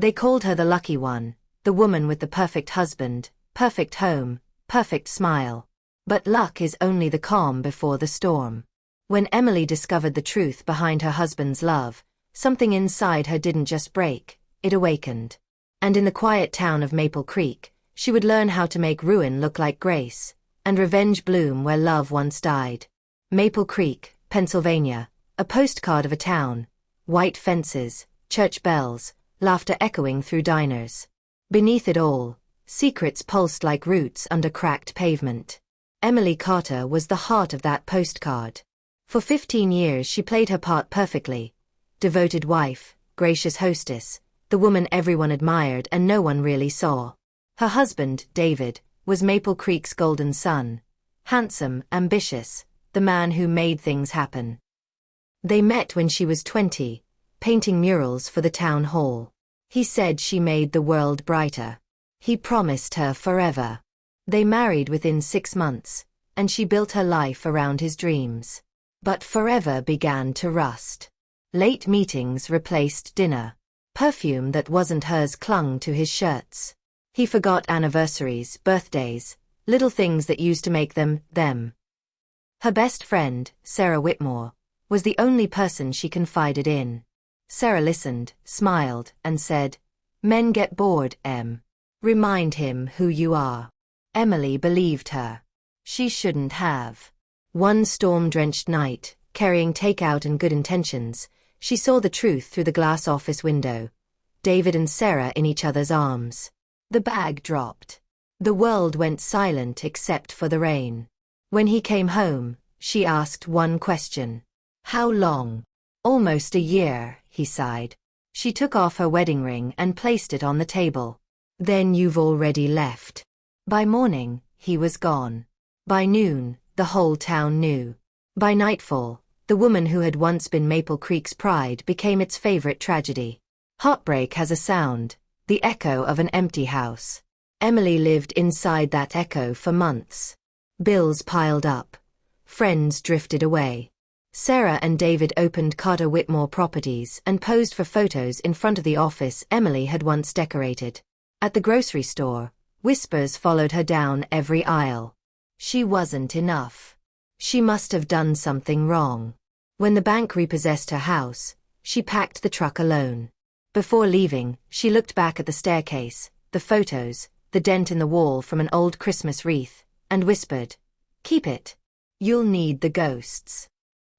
They called her the lucky one, the woman with the perfect husband, perfect home, perfect smile. But luck is only the calm before the storm. When Emily discovered the truth behind her husband's love, something inside her didn't just break, it awakened. And in the quiet town of Maple Creek, she would learn how to make ruin look like grace, and revenge bloom where love once died. Maple Creek, Pennsylvania, a postcard of a town, white fences, church bells, laughter echoing through diners. Beneath it all, secrets pulsed like roots under cracked pavement. Emily Carter was the heart of that postcard. For 15 years she played her part perfectly. Devoted wife, gracious hostess, the woman everyone admired and no one really saw. Her husband, David, was Maple Creek's golden son. Handsome, ambitious, the man who made things happen. They met when she was 20, painting murals for the town hall. He said she made the world brighter. He promised her forever. They married within 6 months, and she built her life around his dreams. But forever began to rust. Late meetings replaced dinner. Perfume that wasn't hers clung to his shirts. He forgot anniversaries, birthdays, little things that used to make them, them. Her best friend, Sarah Whitmore, was the only person she confided in. Sarah listened, smiled, and said, "Men get bored, Em. Remind him who you are." Emily believed her. She shouldn't have. One storm-drenched night, carrying takeout and good intentions, she saw the truth through the glass office window. David and Sarah in each other's arms. The bag dropped. The world went silent except for the rain. When he came home, she asked one question. "How long?" "Almost a year," he sighed. She took off her wedding ring and placed it on the table. "Then you've already left." By morning, he was gone. By noon, the whole town knew. By nightfall, the woman who had once been Maple Creek's pride became its favorite tragedy. Heartbreak has a sound, the echo of an empty house. Emily lived inside that echo for months. Bills piled up. Friends drifted away. Sarah and David opened Carter Whitmore Properties and posed for photos in front of the office Emily had once decorated. At the grocery store, whispers followed her down every aisle. She wasn't enough. She must have done something wrong. When the bank repossessed her house, she packed the truck alone. Before leaving, she looked back at the staircase, the photos, the dent in the wall from an old Christmas wreath, and whispered, "Keep it. You'll need the ghosts."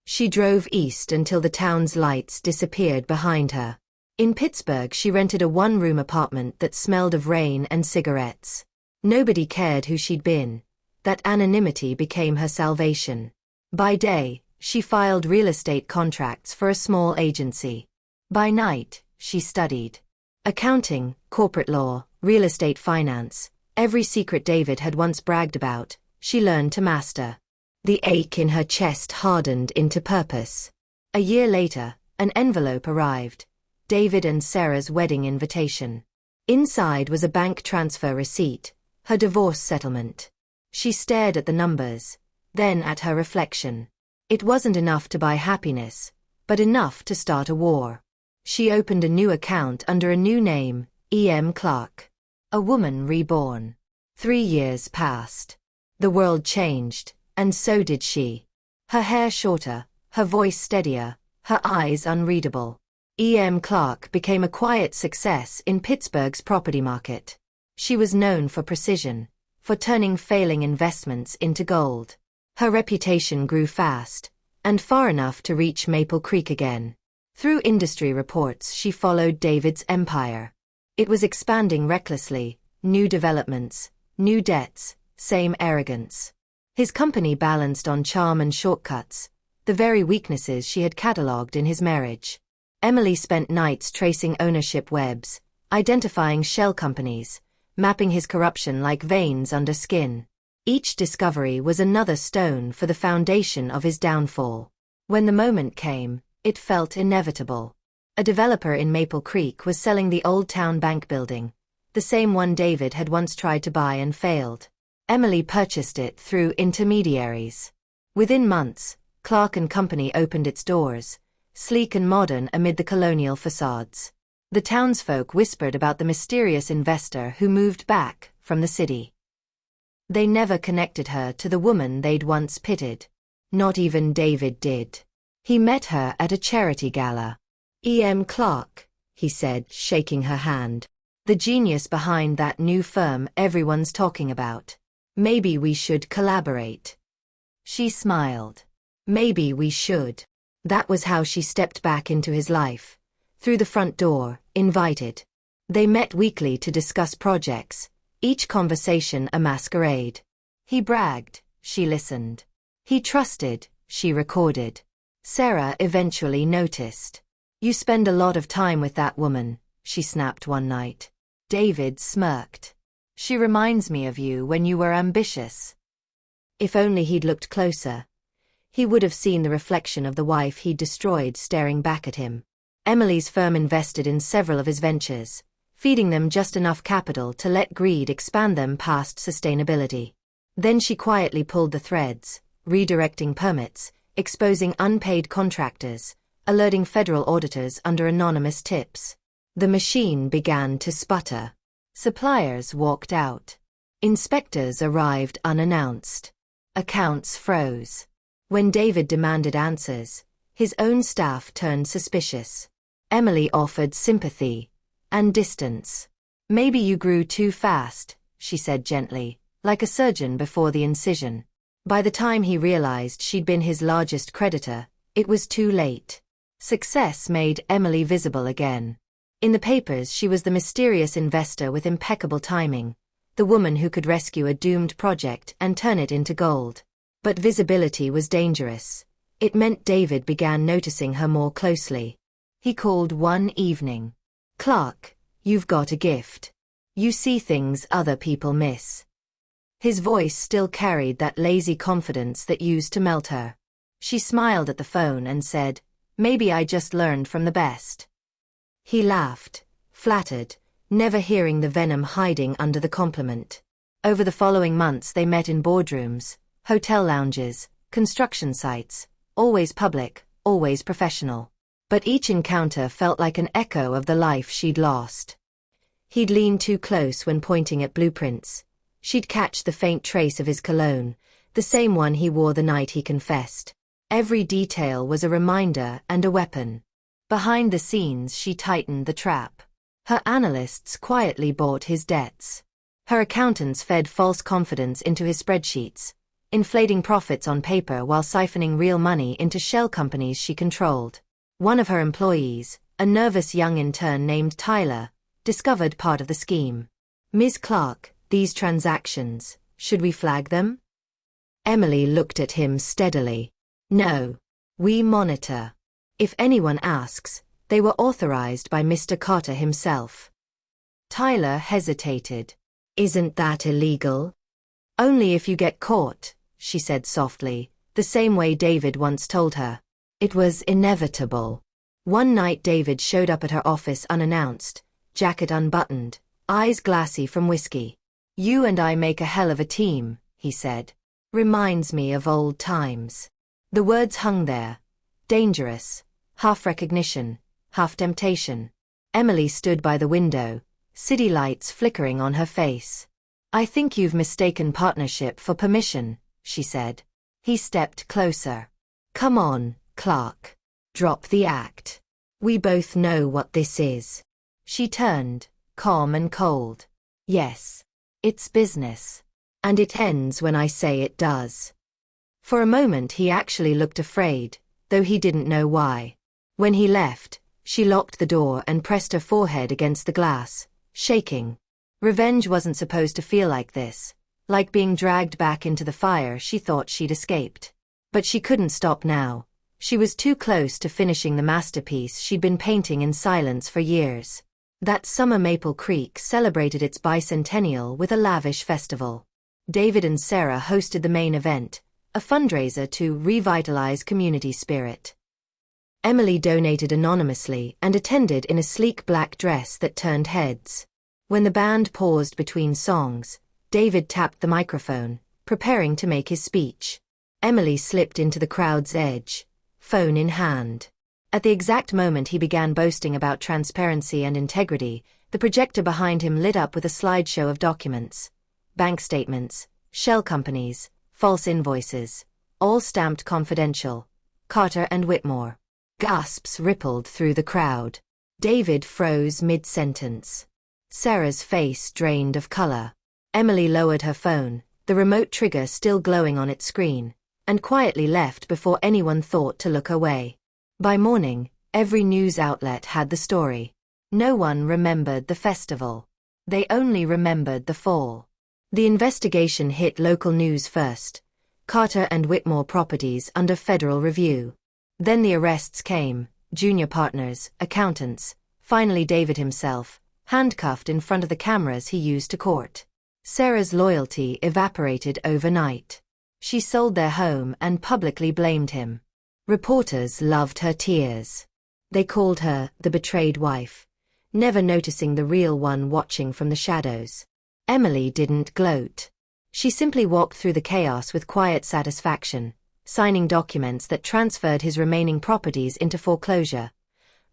She drove east until the town's lights disappeared behind her. In Pittsburgh she rented a one-room apartment that smelled of rain and cigarettes. Nobody cared who she'd been. That anonymity became her salvation. By day, she filed real estate contracts for a small agency. By night, she studied. Accounting, corporate law, real estate finance, every secret David had once bragged about, she learned to master. The ache in her chest hardened into purpose. A year later, an envelope arrived. David and Sarah's wedding invitation. Inside was a bank transfer receipt, her divorce settlement. She stared at the numbers, then at her reflection. It wasn't enough to buy happiness, but enough to start a war. She opened a new account under a new name, E.M. Clark. A woman reborn. 3 years passed. The world changed, and so did she. Her hair shorter, her voice steadier, her eyes unreadable. E.M. Clark became a quiet success in Pittsburgh's property market. She was known for precision, for turning failing investments into gold. Her reputation grew fast, and far enough to reach Maple Creek again. Through industry reports she followed David's empire. It was expanding recklessly, new developments, new debts, same arrogance. His company balanced on charm and shortcuts, the very weaknesses she had catalogued in his marriage. Emily spent nights tracing ownership webs, identifying shell companies, mapping his corruption like veins under skin. Each discovery was another stone for the foundation of his downfall. When the moment came, it felt inevitable. A developer in Maple Creek was selling the Old Town Bank building, the same one David had once tried to buy and failed. Emily purchased it through intermediaries. Within months, Clark & Company opened its doors, sleek and modern amid the colonial facades. The townsfolk whispered about the mysterious investor who moved back from the city. They never connected her to the woman they'd once pitied. Not even David did. He met her at a charity gala. Clark, he said, shaking her hand. The genius behind that new firm everyone's talking about. Maybe we should collaborate. She smiled. Maybe we should. That was how she stepped back into his life. Through the front door, invited. They met weekly to discuss projects, each conversation a masquerade. He bragged, she listened. He trusted, she recorded. Sarah eventually noticed. You spend a lot of time with that woman, she snapped one night. David smirked. She reminds me of you when you were ambitious. If only he'd looked closer. He would have seen the reflection of the wife he'd destroyed staring back at him. Emily's firm invested in several of his ventures, feeding them just enough capital to let greed expand them past sustainability. Then she quietly pulled the threads, redirecting permits, exposing unpaid contractors, alerting federal auditors under anonymous tips. The machine began to sputter. Suppliers walked out. Inspectors arrived unannounced. Accounts froze. When David demanded answers, his own staff turned suspicious. Emily offered sympathy and distance. Maybe you grew too fast, she said gently, like a surgeon before the incision. By the time he realized she'd been his largest creditor, it was too late. Success made Emily visible again. In the papers she was the mysterious investor with impeccable timing, the woman who could rescue a doomed project and turn it into gold. But visibility was dangerous. It meant David began noticing her more closely. He called one evening. Clark, you've got a gift. You see things other people miss. His voice still carried that lazy confidence that used to melt her. She smiled at the phone and said, maybe I just learned from the best. He laughed, flattered, never hearing the venom hiding under the compliment. Over the following months they met in boardrooms, hotel lounges, construction sites, always public, always professional. But each encounter felt like an echo of the life she'd lost. He'd lean too close when pointing at blueprints. She'd catch the faint trace of his cologne, the same one he wore the night he confessed. Every detail was a reminder and a weapon. Behind the scenes she tightened the trap. Her analysts quietly bought his debts. Her accountants fed false confidence into his spreadsheets, inflating profits on paper while siphoning real money into shell companies she controlled. One of her employees, a nervous young intern named Tyler, discovered part of the scheme. Ms. Clark, these transactions, should we flag them? Emily looked at him steadily. No. We monitor. If anyone asks, they were authorized by Mr. Carter himself. Tyler hesitated. Isn't that illegal? Only if you get caught, she said softly, the same way David once told her. It was inevitable. One night David showed up at her office unannounced, jacket unbuttoned, eyes glassy from whiskey. You and I make a hell of a team, he said. Reminds me of old times. The words hung there. Dangerous. Half recognition, half temptation. Emily stood by the window, city lights flickering on her face. I think you've mistaken partnership for permission, she said. He stepped closer. Come on, Clark. Drop the act. We both know what this is. She turned, calm and cold. Yes. It's business. And it ends when I say it does. For a moment he actually looked afraid, though he didn't know why. When he left, she locked the door and pressed her forehead against the glass, shaking. Revenge wasn't supposed to feel like this, like being dragged back into the fire she thought she'd escaped. But she couldn't stop now. She was too close to finishing the masterpiece she'd been painting in silence for years. That summer Maple Creek celebrated its bicentennial with a lavish festival. David and Sarah hosted the main event, a fundraiser to revitalize community spirit. Emily donated anonymously and attended in a sleek black dress that turned heads. When the band paused between songs, David tapped the microphone, preparing to make his speech. Emily slipped into the crowd's edge, phone in hand. At the exact moment he began boasting about transparency and integrity, the projector behind him lit up with a slideshow of documents. Bank statements, shell companies, false invoices, all stamped confidential. Carter and Whitmore. Gasps rippled through the crowd. David froze mid-sentence. Sarah's face drained of color. Emily lowered her phone, the remote trigger still glowing on its screen, and quietly left before anyone thought to look away. By morning, every news outlet had the story. No one remembered the festival. They only remembered the fall. The investigation hit local news first. Carter and Whitmore properties under federal review. Then the arrests came, junior partners, accountants, finally David himself, handcuffed in front of the cameras he used to court. Sarah's loyalty evaporated overnight. She sold their home and publicly blamed him. Reporters loved her tears. They called her the betrayed wife, never noticing the real one watching from the shadows. Emily didn't gloat. She simply walked through the chaos with quiet satisfaction, signing documents that transferred his remaining properties into foreclosure,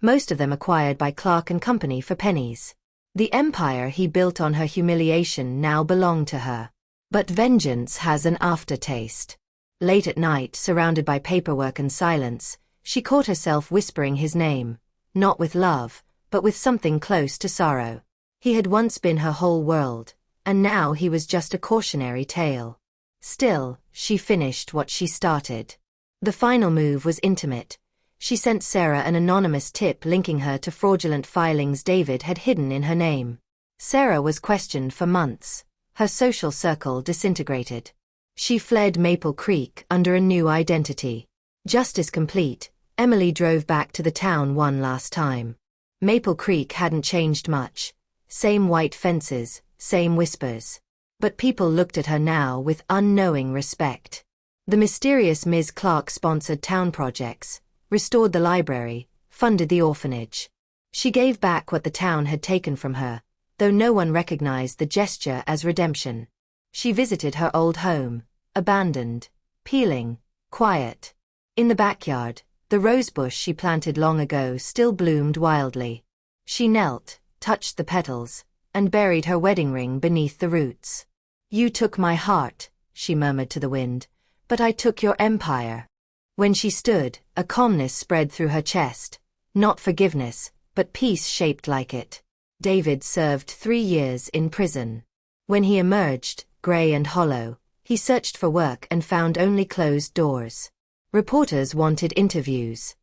most of them acquired by Clark and Company for pennies. The empire he built on her humiliation now belonged to her. But vengeance has an aftertaste. Late at night, surrounded by paperwork and silence, she caught herself whispering his name, not with love, but with something close to sorrow. He had once been her whole world, and now he was just a cautionary tale. Still, she finished what she started. The final move was intimate. She sent Sarah an anonymous tip linking her to fraudulent filings David had hidden in her name. Sarah was questioned for months. Her social circle disintegrated. She fled Maple Creek under a new identity. Justice complete, Emily drove back to the town one last time. Maple Creek hadn't changed much. Same white fences, same whispers. But people looked at her now with unknowing respect. The mysterious Ms. Clark sponsored town projects, restored the library, funded the orphanage. She gave back what the town had taken from her, though no one recognized the gesture as redemption. She visited her old home, abandoned, peeling, quiet. In the backyard, the rosebush she planted long ago still bloomed wildly. She knelt, touched the petals, and buried her wedding ring beneath the roots. "You took my heart," she murmured to the wind, "but I took your empire." When she stood, a calmness spread through her chest, not forgiveness, but peace shaped like it. David served 3 years in prison. When he emerged, gray and hollow, he searched for work and found only closed doors. Reporters wanted interviews.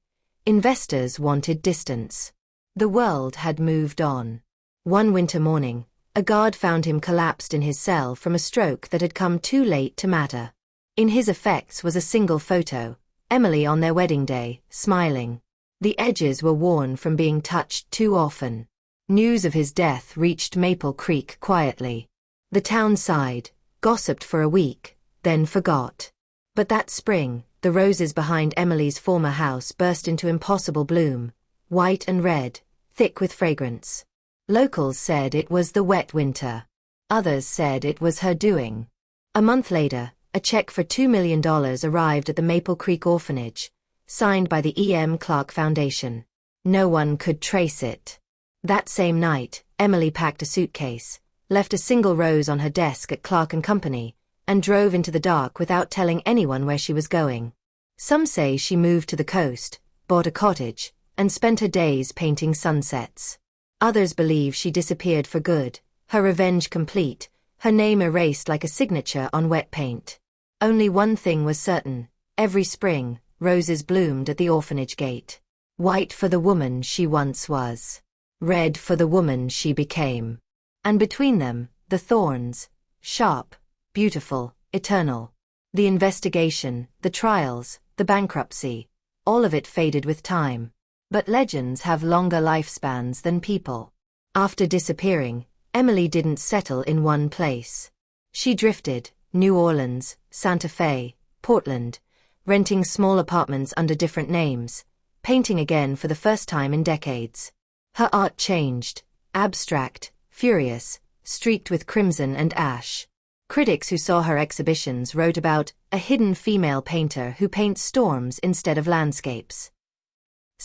Investors wanted distance. The world had moved on. One winter morning, a guard found him collapsed in his cell from a stroke that had come too late to matter. In his effects was a single photo, Emily on their wedding day, smiling. The edges were worn from being touched too often. News of his death reached Maple Creek quietly. The town sighed, gossiped for a week, then forgot. But that spring, the roses behind Emily's former house burst into impossible bloom, white and red, thick with fragrance. Locals said it was the wet winter. Others said it was her doing. A month later, a check for $2 million arrived at the Maple Creek orphanage, signed by the E.M. Clark Foundation. No one could trace it. That same night, Emily packed a suitcase, left a single rose on her desk at Clark & Company, and drove into the dark without telling anyone where she was going. Some say she moved to the coast, bought a cottage, and spent her days painting sunsets. Others believe she disappeared for good, her revenge complete, her name erased like a signature on wet paint. Only one thing was certain: every spring, roses bloomed at the orphanage gate. White for the woman she once was. Red for the woman she became. And between them, the thorns, sharp, beautiful, eternal. The investigation, the trials, the bankruptcy, all of it faded with time. But legends have longer lifespans than people. After disappearing, Emily didn't settle in one place. She drifted, New Orleans, Santa Fe, Portland, renting small apartments under different names, painting again for the first time in decades. Her art changed, abstract, furious, streaked with crimson and ash. Critics who saw her exhibitions wrote about a hidden female painter who paints storms instead of landscapes.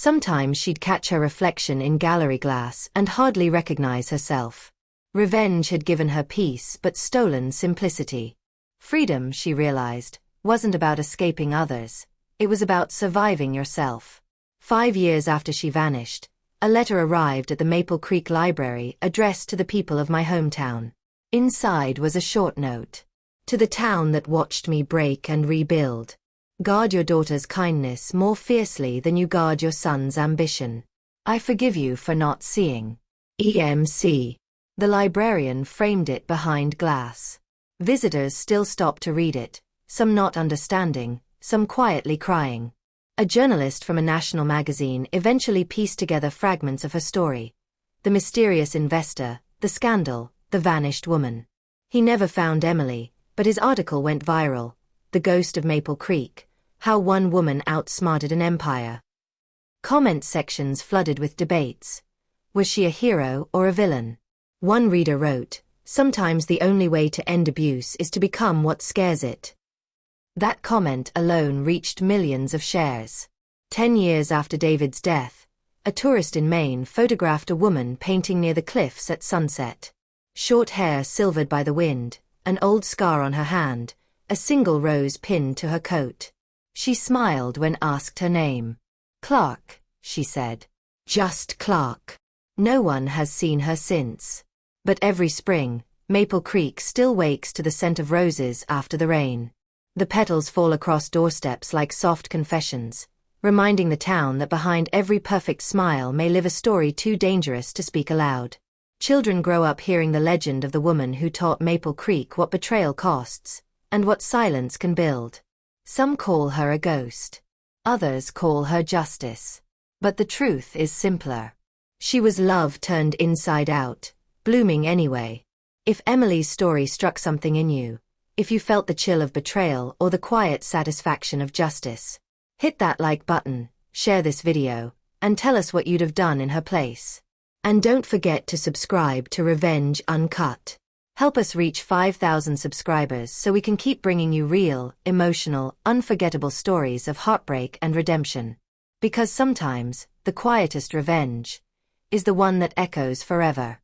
Sometimes she'd catch her reflection in gallery glass and hardly recognize herself. Revenge had given her peace but stolen simplicity. Freedom, she realized, wasn't about escaping others. It was about surviving yourself. 5 years after she vanished, a letter arrived at the Maple Creek Library addressed to the people of my hometown. Inside was a short note. To the town that watched me break and rebuild. Guard your daughter's kindness more fiercely than you guard your son's ambition. I forgive you for not seeing. EMC. The librarian framed it behind glass. Visitors still stopped to read it, some not understanding, some quietly crying. A journalist from a national magazine eventually pieced together fragments of her story. The mysterious investor, the scandal, the vanished woman. He never found Emily, but his article went viral. The Ghost of Maple Creek, How One Woman Outsmarted an Empire. Comment sections flooded with debates. Was she a hero or a villain? One reader wrote, "Sometimes the only way to end abuse is to become what scares it." That comment alone reached millions of shares. 10 years after David's death, a tourist in Maine photographed a woman painting near the cliffs at sunset. Short hair silvered by the wind, an old scar on her hand, a single rose pinned to her coat. She smiled when asked her name. "Clark," she said. "Just Clark." No one has seen her since. But every spring, Maple Creek still wakes to the scent of roses after the rain. The petals fall across doorsteps like soft confessions, reminding the town that behind every perfect smile may live a story too dangerous to speak aloud. Children grow up hearing the legend of the woman who taught Maple Creek what betrayal costs, and what silence can build. Some call her a ghost. Others call her justice. But the truth is simpler. She was love turned inside out, blooming anyway. If Emily's story struck something in you, if you felt the chill of betrayal or the quiet satisfaction of justice, hit that like button, share this video, and tell us what you'd have done in her place. And don't forget to subscribe to Revenge Uncut. Help us reach 5,000 subscribers so we can keep bringing you real, emotional, unforgettable stories of heartbreak and redemption. Because sometimes, the quietest revenge is the one that echoes forever.